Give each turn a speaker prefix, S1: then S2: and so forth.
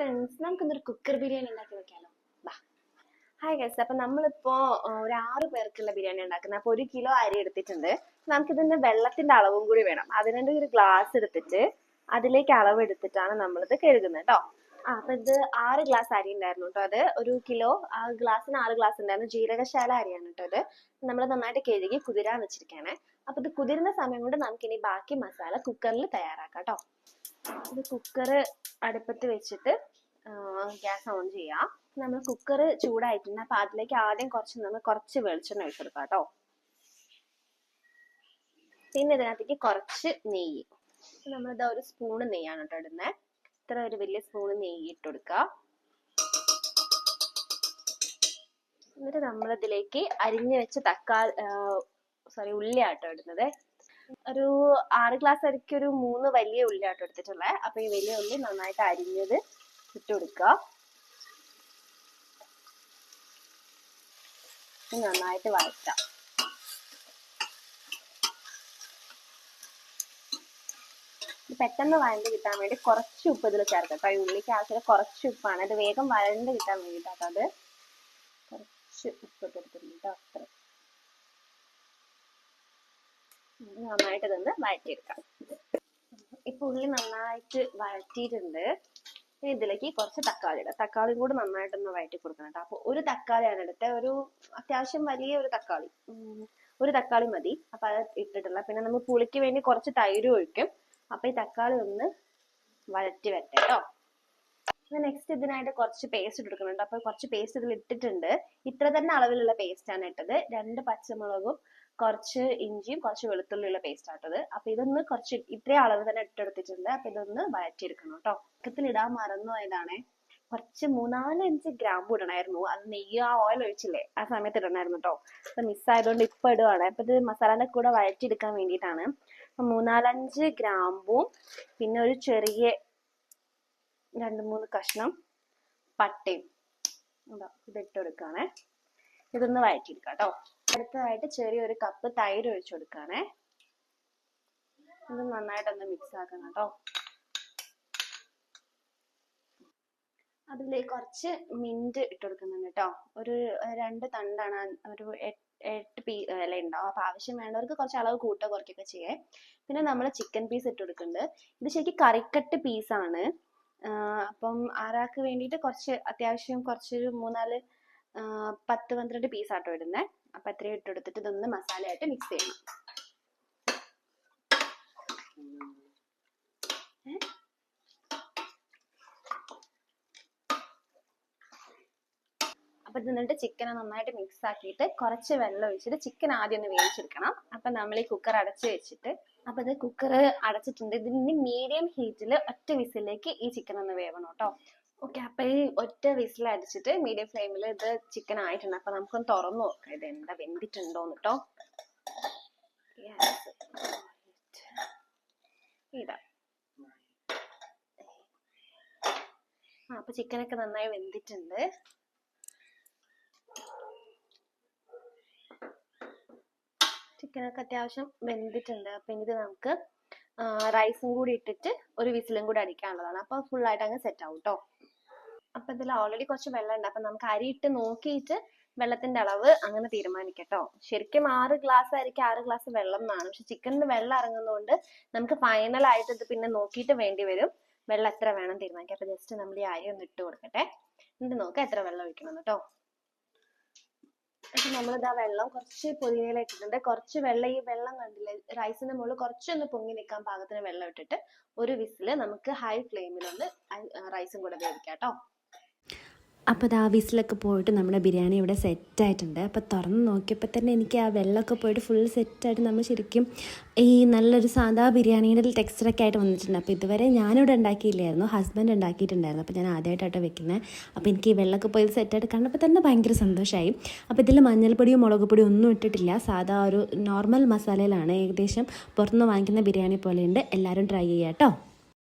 S1: Friends, നമുക്കിന്നൊരു cooker biryani ഉണ്ടാക്കി വെക്കാലോ. ബാ. ഹായ് ഗൈസ്, അപ്പൊ നമ്മളിപ്പോ ഒരു 6 പേർക്കുള്ള ബിരിയാണി ഉണ്ടാക്കുന്നത്. അപ്പൊ 1 കിലോ അരി എടുത്തിട്ടുണ്ട്. നമുക്കിതിന്റെ വെള്ളത്തിന്റെ അളവും കൂടി വേണം. അതിനുവേണ്ടി ഒരു ഗ്ലാസ് എടുത്തിട്ട് അതിലേക്ക് അളവ് എടുത്തിട്ടാണ് നമ്മളിത് കഴുകുന്നത് കേട്ടോ. അപ്പൊ ഇത് 6 ഗ്ലാസ് അരി ഉണ്ടായിരുന്നു കേട്ടോ. അത് 1 കിലോ ഗ്ലാസ്സിന് 6 ഗ്ലാസ് ഉണ്ടായിരുന്നു. ജീരകശാല അരിയാണ് കേട്ടോ ഇത്. നമ്മൾ നന്നായിട്ട് കഴുകി കുതിരാൻ വെച്ചിരിക്കുകയാണ്. അപ്പൊ ഇത് കുതിരുന്ന സമയം കൊണ്ട് നമുക്കിനി ബാക്കി മസാല കുക്കറിൽ തയ്യാറാക്കാം കേട്ടോ. ഇത് കുക്കർ അടുപ്പത്ത് വെച്ചിട്ട് ഗ്യാസ് ഓൺ ചെയ്യാം. നമ്മൾ കുക്കർ ചൂടായിട്ടുണ്ട്. അപ്പൊ അതിലേക്ക് ആദ്യം കുറച്ച് വെളിച്ചെണ്ണ ഒഴിച്ചെടുക്കാം കേട്ടോ. പിന്നെ ഇതിനകത്തേക്ക് കുറച്ച് നെയ്യ്. നമ്മളിത് ഒരു സ്പൂണ് നെയ്യാണ് കേട്ടോ ഇടുന്നത്. ഇത്ര ഒരു വലിയ സ്പൂണ് നെയ്യ് ഇട്ട് കൊടുക്കുക. എന്നിട്ട് നമ്മളിതിലേക്ക് അരിഞ്ഞു വെച്ച ഉള്ളിയാട്ടോ ഇടുന്നത്. ഒരു 6 ഗ്ലാസ് അരിക്ക് ഒരു 3 വലിയ ഉള്ളിയാട്ടോ എടുത്തിട്ടുള്ളത്. അപ്പൊ ഈ വലിയ ഉള്ളി നന്നായിട്ട് അരിഞ്ഞത് ഇട്ട് കൊടുക്കുക. നന്നായിട്ട് വഴറ്റാം. പെട്ടെന്ന് വഴണ്ട് കിട്ടാൻ വേണ്ടി കുറച്ച് ഉപ്പ് ഇതിൽ ചേർക്കാം. ഈ ഉള്ളിക്ക് ആവശ്യം കുറച്ച് ഉപ്പാണ്. അത് വേഗം വഴണ്ട് കിട്ടാൻ വേണ്ടിയിട്ടാണ്. അത് കുറച്ച് ഉപ്പ് എടുത്തിട്ടുണ്ട് കേട്ടോ. അത്ര നന്നായിട്ട് ഇതൊന്ന് വഴറ്റിയെടുക്കാം. ഇപ്പൊ ഉള്ളി നന്നായിട്ട് വഴറ്റിയിട്ടുണ്ട്. ഇനി ഇതിലേക്ക് കുറച്ച് തക്കാളി ഇടാം. തക്കാളിയും കൂടി നന്നായിട്ടൊന്ന് വഴറ്റി കൊടുക്കണം കേട്ടോ. അപ്പൊ ഒരു തക്കാളിയാണ് എടുത്തത്. ഒരു അത്യാവശ്യം വലിയ ഒരു തക്കാളി മതി. അപ്പൊ അത് ഇട്ടിട്ടുള്ള. പിന്നെ നമ്മൾ പുളിക്ക് വേണ്ടി കുറച്ച് തൈര് ഒഴിക്കും. അപ്പൊ ഈ തക്കാളി ഒന്ന് വഴറ്റി വരട്ടെ കേട്ടോ. നെക്സ്റ്റ് ഇതിനായിട്ട് കുറച്ച് പേസ്റ്റ് എടുക്കുന്നുണ്ട്. അപ്പൊ കുറച്ച് പേസ്റ്റ് ഇതിൽ ഇട്ടിട്ടുണ്ട്. ഇത്ര തന്നെ അളവിലുള്ള പേസ്റ്റ് ആണ് ഇട്ടത്. 2 പച്ചമുളകും കുറച്ച് ഇഞ്ചിയും കുറച്ച് വെളുത്തുള്ളിയുള്ള പേസ്റ്റ് ആട്ടത്. അപ്പൊ ഇതൊന്ന് കുറച്ച് ഇത്രയും അളവ് തന്നെ ഇട്ടെടുത്തിട്ടുണ്ട്. അപ്പൊ ഇതൊന്ന് വഴറ്റിയെടുക്കണം കേട്ടോ. പക്കത്തിൽ ഇടാൻ മറന്നുപോയതാണേ. കുറച്ച് 3-4-5 ഗ്രാമ്പു ഇടണമായിരുന്നു. അത് നെയ്യ് ഓയിൽ ഒഴിച്ചില്ലേ, ആ സമയത്ത് ഇടണമായിരുന്നു കേട്ടോ. അപ്പൊ മിസ്സായതുകൊണ്ട് ഇപ്പൊ ഇടുവാണ്. അപ്പൊ ഇത് മസാലന്റെ കൂടെ വഴറ്റിയെടുക്കാൻ വേണ്ടിയിട്ടാണ്. അപ്പൊ 3-4-5 ഗ്രാമ്പും പിന്നെ ഒരു ചെറിയ 2-3 കഷ്ണം പട്ടയും ഇതിട്ട് കൊടുക്കാണേ. ഇതൊന്ന് വഴറ്റിയെടുക്കാം കേട്ടോ. അടുത്തതായിട്ട് ചെറിയൊരു കപ്പ് തൈര് ഒഴിച്ചു കൊടുക്കാണേ. ഇത് നന്നായിട്ടൊന്ന് മിക്സ് ആക്കണം കേട്ടോ. അതിലേക്ക് കുറച്ച് മിന്റ് ഇട്ട് കൊടുക്കുന്നുണ്ട് കേട്ടോ. ഒരു 2 തണ്ടാണ്. ഒരു 8 ഇല ഉണ്ടാവും. അപ്പൊ ആവശ്യം വേണ്ടവർക്ക് കുറച്ച് അളവ് കൂട്ടോ കുറയ്ക്കൊക്കെ ചെയ്യേ. പിന്നെ നമ്മൾ ചിക്കൻ പീസ് ഇട്ട് കൊടുക്കുന്നുണ്ട്. ഇത് ശരിക്കും കറിക്കട്ട് പീസാണ്. അപ്പം ആരാൾക്ക് വേണ്ടിയിട്ട് കുറച്ച് അത്യാവശ്യം കുറച്ചൊരു 10-12 പീസാട്ടോ ഇടുന്നത്. അപ്പൊ അത്രയും ഇട്ടെടുത്തിട്ട് ഇതൊന്ന് മസാലയായിട്ട് മിക്സ് ചെയ്യണം. അപ്പൊ എന്നിട്ട് ചിക്കനെ നന്നായിട്ട് മിക്സ് ആക്കിയിട്ട് കുറച്ച് വെള്ളം ഒഴിച്ചിട്ട് ചിക്കൻ ആദ്യം ഒന്ന് വേവിച്ചെടുക്കണം. അപ്പൊ നമ്മൾ ഈ കുക്കർ അടച്ചു വെച്ചിട്ട് ഇത് കുക്കർ അടച്ചിട്ടുണ്ട്. ഇതിന് മീഡിയം ഹീറ്റിൽ ഒറ്റ വിസിലേക്ക് ഈ ചിക്കൻ ഒന്ന് വേവണം കേട്ടോ. ഓക്കെ, അപ്പൊ ഈ ഒറ്റ വിസിൽ അടിച്ചിട്ട് മീഡിയം ഫ്ലെയിമിൽ ഇത് ചിക്കൻ ആയിട്ടുണ്ട്. അപ്പൊ നമുക്കൊന്ന് തുറന്നു നോക്കാം ഇത് എന്താ വെന്തിട്ടുണ്ടോന്ന് കേട്ടോ. ഇതാ അപ്പൊ ചിക്കനൊക്കെ നന്നായി വെന്തിട്ടുണ്ട്. ചിക്കനൊക്കെ അത്യാവശ്യം വെന്തിട്ടുണ്ട്. അപ്പൊ ഇത് നമുക്ക് റൈസും കൂടി ഇട്ടിട്ട് ഒരു വിസിലും കൂടി അടിക്കാനുള്ളതാണ്. അപ്പൊ ഫുൾ ആയിട്ട് അങ്ങ് സെറ്റ് ആവും കേട്ടോ. അപ്പൊ ഇതിൽ ഓൾറെഡി കുറച്ച് വെള്ളം ഉണ്ട്. അപ്പൊ നമുക്ക് അരി ഇട്ട് നോക്കിയിട്ട് വെള്ളത്തിന്റെ അളവ് അങ്ങനെ തീരുമാനിക്കട്ടോ. ശരിക്കും 6 ഗ്ലാസ് അരിക്ക് 6 ഗ്ലാസ് വെള്ളം എന്നാണ്. പക്ഷെ ചിക്കനിൽ വെള്ളം ഇറങ്ങുന്നതുകൊണ്ട് നമുക്ക് ഫൈനൽ ആയിട്ട് ഇത് പിന്നെ നോക്കിയിട്ട് വേണ്ടി വരും. വെള്ളം എത്ര വേണം തീരുമാനിക്കാം. അപ്പൊ ജസ്റ്റ് നമ്മൾ ഈ അരി ഒന്ന് ഇട്ട് കൊടുക്കട്ടെ. എന്നിട്ട് നോക്കാം എത്ര വെള്ളം ഒഴിക്കണം കേട്ടോ. പക്ഷെ നമ്മളിതാ വെള്ളം കുറച്ച് പൊതിനയില ഇട്ടിട്ടുണ്ട്. കുറച്ച് വെള്ളം ഈ വെള്ളം കണ്ടില്ലേ, റൈസിന്റെ മുകളിൽ കുറച്ചൊന്ന് പൊങ്ങി നിൽക്കാൻ പാകത്തിന് വെള്ളം ഇട്ടിട്ട് ഒരു വിസില് നമുക്ക് ഹൈ ഫ്ലെയിമിലൊന്ന് റൈസും കൂടെ വേവിക്കാം കേട്ടോ.
S2: അപ്പോൾ ആ വിസിലൊക്കെ പോയിട്ട് നമ്മുടെ ബിരിയാണി ഇവിടെ സെറ്റായിട്ടുണ്ട്. അപ്പോൾ തുറന്ന് നോക്കിയപ്പോൾ തന്നെ എനിക്ക് ആ വെള്ളമൊക്കെ പോയിട്ട് ഫുൾ സെറ്റായിട്ട് നമ്മൾ ശരിക്കും ഈ നല്ലൊരു സാധാ ബിരിയാണിയുടെ ടെക്സ്ചറൊക്കെ ആയിട്ട് വന്നിട്ടുണ്ട്. അപ്പോൾ ഇതുവരെ ഞാനിവിടെ ഉണ്ടാക്കിയില്ലായിരുന്നു, ഹസ്ബൻഡ് ഉണ്ടാക്കിയിട്ടുണ്ടായിരുന്നു. അപ്പോൾ ഞാൻ ആദ്യമായിട്ടാട്ടോ വെക്കുന്നത്. അപ്പോൾ എനിക്ക് ഈ വെള്ളമൊക്കെ പോയി സെറ്റായിട്ട് കണ്ടപ്പോൾ തന്നെ ഭയങ്കര സന്തോഷമായി. അപ്പോൾ ഇതിൽ മഞ്ഞൾപ്പൊടിയോ മുളക് പൊടിയോ ഒന്നും ഇട്ടിട്ടില്ല. സാധാ ഒരു നോർമൽ മസാലയിലാണ്. ഏകദേശം പുറത്തുനിന്ന് വാങ്ങിക്കുന്ന ബിരിയാണി പോലെയുണ്ട്. എല്ലാവരും ട്രൈ ചെയ്യാം കേട്ടോ.